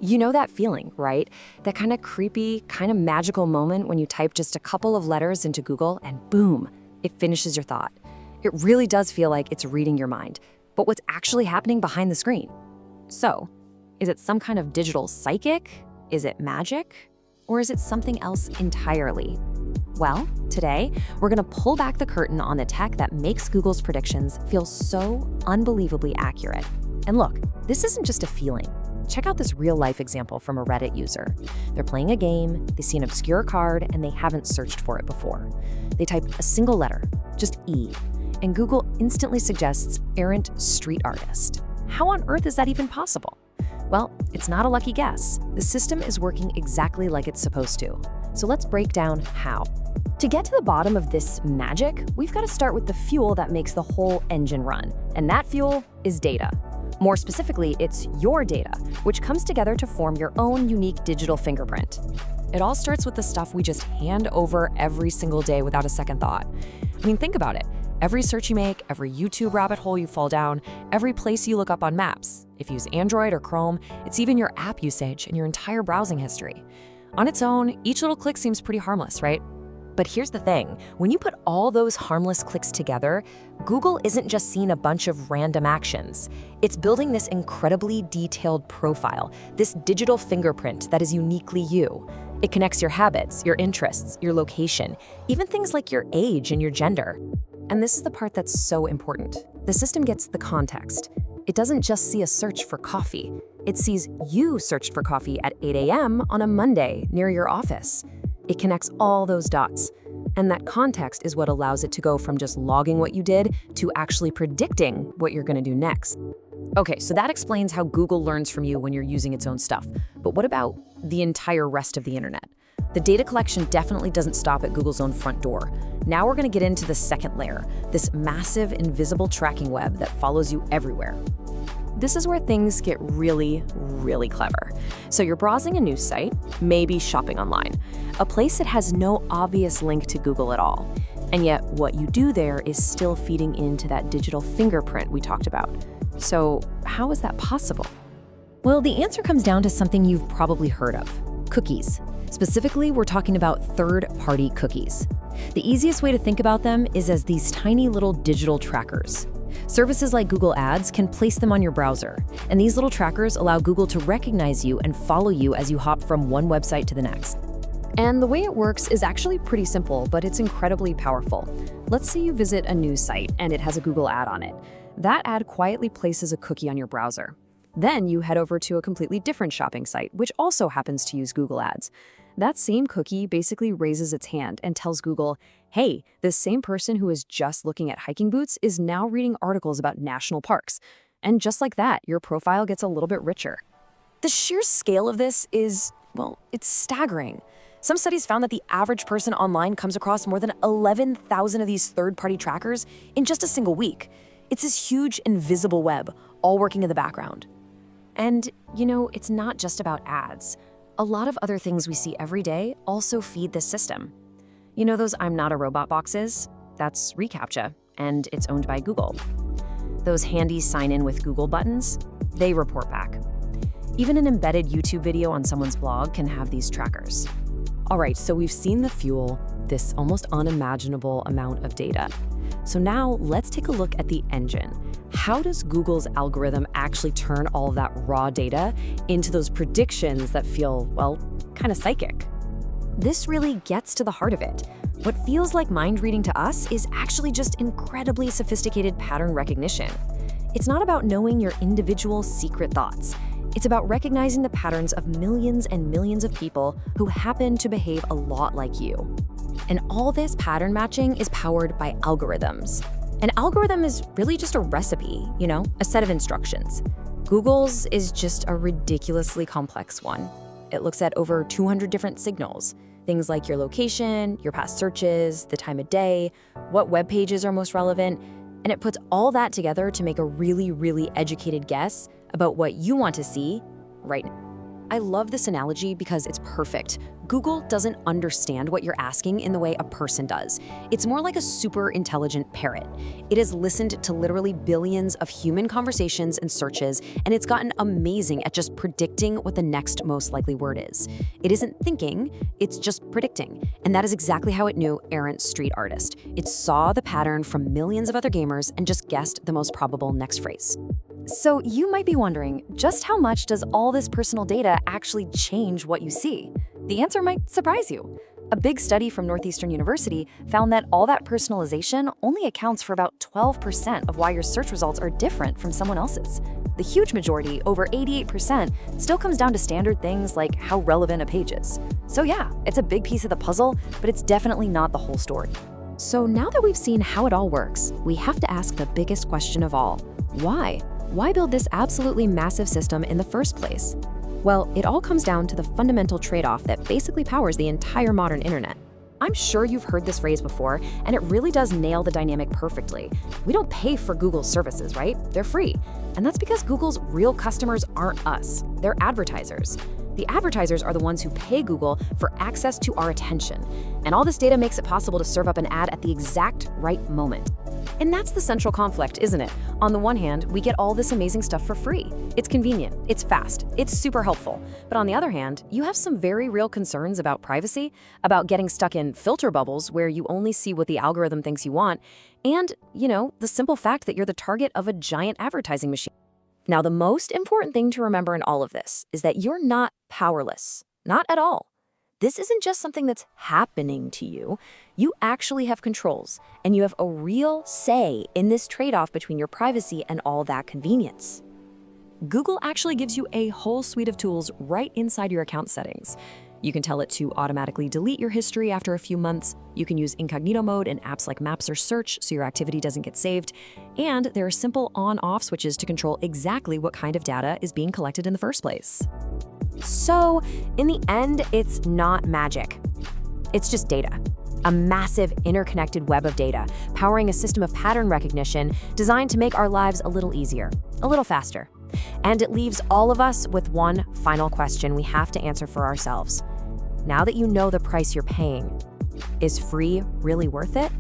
You know that feeling, right? That kind of creepy, kind of magical moment when you type just a couple of letters into Google and boom, it finishes your thought. It really does feel like it's reading your mind, but what's actually happening behind the screen? So, is it some kind of digital psychic? Is it magic? Or is it something else entirely? Well, today, we're gonna pull back the curtain on the tech that makes Google's predictions feel so unbelievably accurate. And look, this isn't just a feeling. Check out this real-life example from a Reddit user. They're playing a game, they see an obscure card, and they haven't searched for it before. They type a single letter, just E, and Google instantly suggests errant street artist. How on earth is that even possible? Well, it's not a lucky guess. The system is working exactly like it's supposed to. So let's break down how. To get to the bottom of this magic, we've got to start with the fuel that makes the whole engine run, and that fuel is data. More specifically, it's your data, which comes together to form your own unique digital fingerprint. It all starts with the stuff we just hand over every single day without a second thought. I mean, think about it. Every search you make, every YouTube rabbit hole you fall down, every place you look up on maps. If you use Android or Chrome, it's even your app usage and your entire browsing history. On its own, each little click seems pretty harmless, right? But here's the thing, when you put all those harmless clicks together, Google isn't just seeing a bunch of random actions. It's building this incredibly detailed profile, this digital fingerprint that is uniquely you. It connects your habits, your interests, your location, even things like your age and your gender. And this is the part that's so important. The system gets the context. It doesn't just see a search for coffee. It sees you searched for coffee at 8 a.m. on a Monday near your office. It connects all those dots. And that context is what allows it to go from just logging what you did to actually predicting what you're going to do next. Okay, so that explains how Google learns from you when you're using its own stuff. But what about the entire rest of the internet? The data collection definitely doesn't stop at Google's own front door. Now we're going to get into the second layer, this massive invisible tracking web that follows you everywhere. This is where things get really, really clever. So you're browsing a news site, maybe shopping online, a place that has no obvious link to Google at all. And yet what you do there is still feeding into that digital fingerprint we talked about. So how is that possible? Well, the answer comes down to something you've probably heard of, cookies. Specifically, we're talking about third-party cookies. The easiest way to think about them is as these tiny little digital trackers. Services like Google Ads can place them on your browser, and these little trackers allow Google to recognize you and follow you as you hop from one website to the next. And the way it works is actually pretty simple, but it's incredibly powerful. Let's say you visit a news site and it has a Google ad on it. That ad quietly places a cookie on your browser. Then you head over to a completely different shopping site, which also happens to use Google Ads. That same cookie basically raises its hand and tells Google, hey, this same person who is just looking at hiking boots is now reading articles about national parks. And just like that, your profile gets a little bit richer. The sheer scale of this is, well, it's staggering. Some studies found that the average person online comes across more than 11,000 of these third-party trackers in just a single week. It's this huge invisible web, all working in the background. And, you know, it's not just about ads. A lot of other things we see every day also feed this system. You know those I'm not a robot boxes? That's reCAPTCHA, and it's owned by Google. Those handy sign in with Google buttons? They report back. Even an embedded YouTube video on someone's blog can have these trackers. All right, so we've seen the fuel, this almost unimaginable amount of data. So now let's take a look at the engine. How does Google's algorithm actually turn all of that raw data into those predictions that feel, well, kind of psychic? This really gets to the heart of it. What feels like mind reading to us is actually just incredibly sophisticated pattern recognition. It's not about knowing your individual secret thoughts. It's about recognizing the patterns of millions and millions of people who happen to behave a lot like you. And all this pattern matching is powered by algorithms. An algorithm is really just a recipe, you know, a set of instructions. Google's is just a ridiculously complex one. It looks at over 200 different signals, things like your location, your past searches, the time of day, what web pages are most relevant, and it puts all that together to make a really, really educated guess about what you want to see right now. I love this analogy because it's perfect. Google doesn't understand what you're asking in the way a person does. It's more like a super intelligent parrot. It has listened to literally billions of human conversations and searches, and it's gotten amazing at just predicting what the next most likely word is. It isn't thinking, it's just predicting. And that is exactly how it knew Errant Street Artist. It saw the pattern from millions of other gamers and just guessed the most probable next phrase. So you might be wondering, just how much does all this personal data actually change what you see? The answer might surprise you. A big study from Northeastern University found that all that personalization only accounts for about 12% of why your search results are different from someone else's. The huge majority, over 88%, still comes down to standard things like how relevant a page is. So yeah, it's a big piece of the puzzle, but it's definitely not the whole story. So now that we've seen how it all works, we have to ask the biggest question of all. Why? Why build this absolutely massive system in the first place? Well, it all comes down to the fundamental trade-off that basically powers the entire modern internet. I'm sure you've heard this phrase before, and it really does nail the dynamic perfectly. We don't pay for Google's services, right? They're free. And that's because Google's real customers aren't us. They're advertisers. The advertisers are the ones who pay Google for access to our attention. And all this data makes it possible to serve up an ad at the exact right moment. And that's the central conflict, isn't it? On the one hand, we get all this amazing stuff for free. It's convenient, it's fast, it's super helpful. But on the other hand, you have some very real concerns about privacy, about getting stuck in filter bubbles where you only see what the algorithm thinks you want, and, the simple fact that you're the target of a giant advertising machine. Now, the most important thing to remember in all of this is that you're not powerless. Not at all. This isn't just something that's happening to you. You actually have controls, and you have a real say in this trade-off between your privacy and all that convenience. Google actually gives you a whole suite of tools right inside your account settings. You can tell it to automatically delete your history after a few months. You can use incognito mode in apps like Maps or Search so your activity doesn't get saved. And there are simple on-off switches to control exactly what kind of data is being collected in the first place. So, in the end, it's not magic. It's just data. A massive interconnected web of data, powering a system of pattern recognition designed to make our lives a little easier, a little faster. And it leaves all of us with one final question we have to answer for ourselves. Now that you know the price you're paying, is free really worth it?